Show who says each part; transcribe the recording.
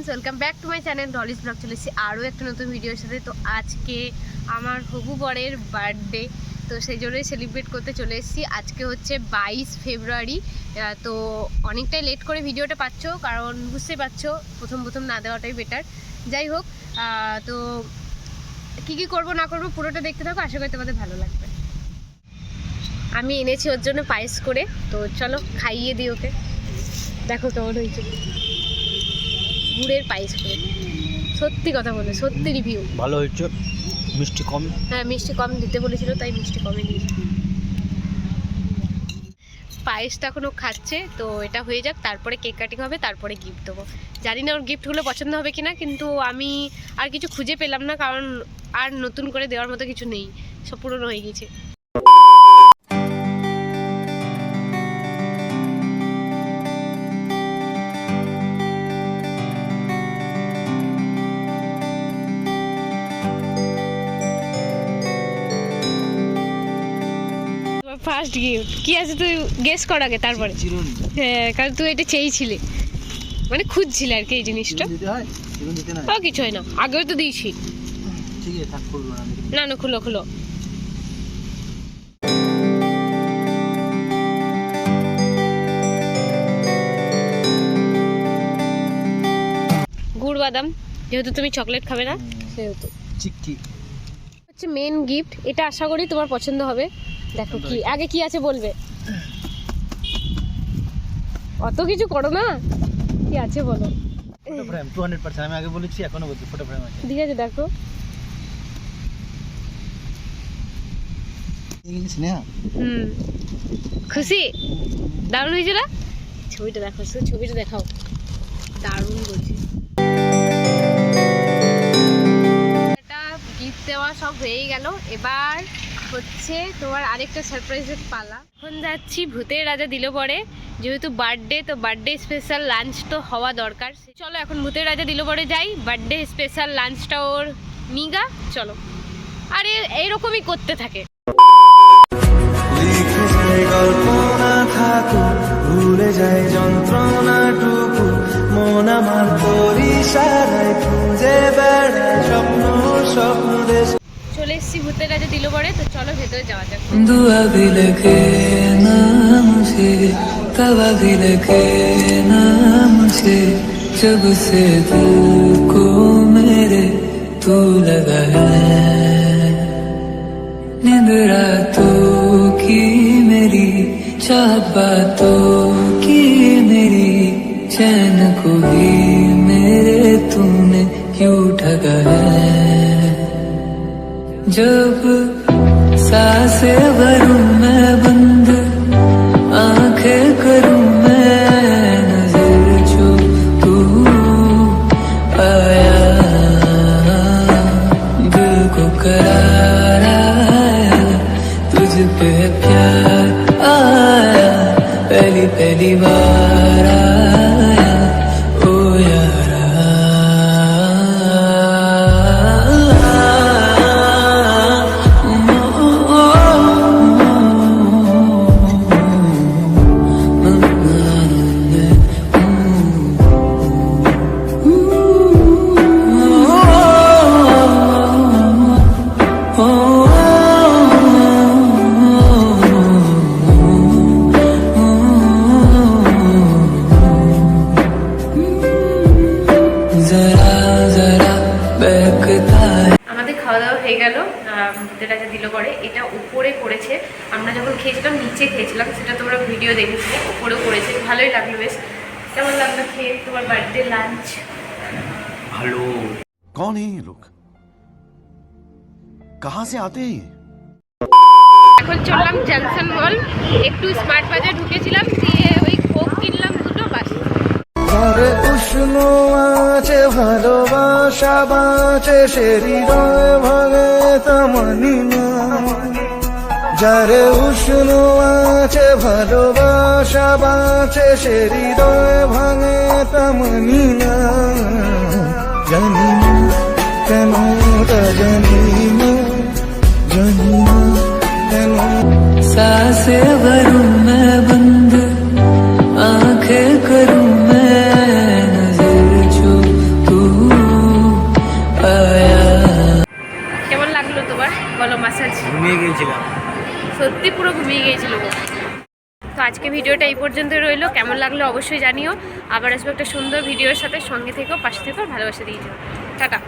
Speaker 1: Friends, welcome back to my channel Dolly's blog. চলে এসেছি আরও একটা নতুন ভিডিওর সাথে। তো আজকে আমার হবু বরের বার্থডে, তো সেই জন্যই সেলিব্রেট করতে চলে এসেছি। আজকে হচ্ছে 22 ফেব্রুয়ারি। তো অনেকটাই লেট করে ভিডিওটা পাচ্ছ, কারণ বুঝতেই পারছো প্রথম না দেওয়াটাই বেটার। যাই হোক, তো কী করবো না করবো পুরোটা দেখতে থাকো, আশা করি তোমাদের ভালো লাগবে। আমি এনেছি ওর জন্য পায়েস করে, তো চলো খাইয়ে দিই ওকে। দেখো কেমন হয়েছে গুড়ের পায়েস করে। সত্যি কথা বলে, সত্যি রিভিউ
Speaker 2: ভালো হয়েছে। মিষ্টি কম,
Speaker 1: হ্যাঁ মিষ্টি কম দিতে বলেছিল, তাই মিষ্টি কমে দিয়েছি। পায়েসটা এখনও খাচ্ছে, তো এটা হয়ে যাক, তারপরে কেক কাটিং হবে, তারপরে গিফট দেবো। জানি না ওর গিফটগুলো পছন্দ হবে কিনা, কিন্তু আমি আর কিছু খুঁজে পেলাম না, কারণ আর নতুন করে দেওয়ার মতো কিছু নেই, সব পুরনো হয়ে গেছে। ফার্স্ট গিফট কি আছে তুই গেস কর আগে, তারপরে। হ্যাঁ, কারণ তুই এটা চেয়েছিলি, মানে খুঁজছিলে আর কি এই জিনিসটা। ও কিছু হয় না, আগেও তো দিয়েছি। না না, খুলো খুলো। গুড় বাদাম, যেহেতু তুমি চকলেট খাবে না সেহেতু
Speaker 2: চিক্কি
Speaker 1: হচ্ছে মেন গিফট। এটা আশা করি তোমার পছন্দ হবে। দেখো কি আগে কি আছে বলবে, অত কিছু করো না, কি আছে বলো।
Speaker 2: ফটো ফ্রেম 200%, আমি আগে বলেছি, এখনো বলছি ফটো ফ্রেম আছে।
Speaker 1: ঠিক আছে, দেখো। খুশি? দারুণ হয়েছে না? ছবিটা দেখো, ছবিটা দেখাও, দারুণ বলছি। এটা গিফট দেওয়া সব হয়ে গেল, এবার হচ্ছে তোমার আরেকটা সারপ্রাইজের পালা। এখন যাচ্ছি ভূতের রাজা দিল পরে, যেহেতু বার্থডে, তো বার্থডে স্পেশাল লাঞ্চ তো হওয়া দরকার। চলো এখন ভূতের রাজা দিল পরে যাই, বার্থডে স্পেশাল লাঞ্চটা ওর নিগা। চলো, আরে এইরকমই করতে থাকে। ভুলে যায় যন্ত্রণাটুকু, মন আমার পরিসারায় খুঁজে বেড়ায় স্বপ্ন স্বপ্ন দেশ। চলে এসেছি ভূতের রাজা দিল পরে, তো চলো ভেতরে যাওয়া যাক।
Speaker 3: दुआ भी लगे ना मुझे, तवा भी लगे ना मुझे, जब से दिल को मेरे तू लगा है। नींद रातों की मेरी, चाहत बातों की मेरी, चैन को भी मेरे तूने क्यों ठगा है। जब सांसें भरूं मैं बंद, आंखें करूं मैं नजर, जो तू आया दिल को करार आया, तुझ पे प्यार आया, पहली पहली बार आया ओ यारा।
Speaker 1: আমাদের খাওয়া দাওয়া হয়ে গেল, ভূতের রাজা দিল পরে। এটা উপরে করেছে, আমরা যখন খেয়েছিলাম নিচে খেয়েছিলাম, সেটা তোমরা ভিডিও দেখেছিলে। উপরেও করেছে, ভালোই লাগলো বেশ। কেমন লাগলো খেয়ে তোমার বার্থডে লাঞ্চ?
Speaker 2: ভালো।
Speaker 4: कौन है ये लोग, कहाँ से आते हैं ये?
Speaker 1: এখন চললাম জংশন মল, একটু স্মার্ট বাজার ঢুকেছিলাম, দিয়ে ওই কোক কিনলাম দুটো, বাস।
Speaker 5: ঘরে উষ্ণ আছে ভালোবাসা বাঁচে, সে হৃদয় ভাঙে তা মানি না। যারে উষ্ণ আছে ভালোবাসা বাঁচে, সে হৃদয় ভাঙে তা মানি না। জানি না কেন, তা জানি না, জানি না কেন।
Speaker 3: सांसें भरूं मैं बंद, आंखें करूं मैं नजर, जो
Speaker 1: কতবার বলো মাসাজ?
Speaker 2: ঘুমিয়ে গিয়েছিলাম।
Speaker 1: সত্যি পুরো ঘুমিয়ে গিয়েছিল গো। তো আজকে ভিডিওটা এই পর্যন্ত রইলো, কেমন লাগলো অবশ্যই জানিও। আবার আসবো একটা সুন্দর ভিডিওর সাথে, সঙ্গে থেকো, পাশে থেকো, ভালোবাসা দিয়ে যাও। টাটা।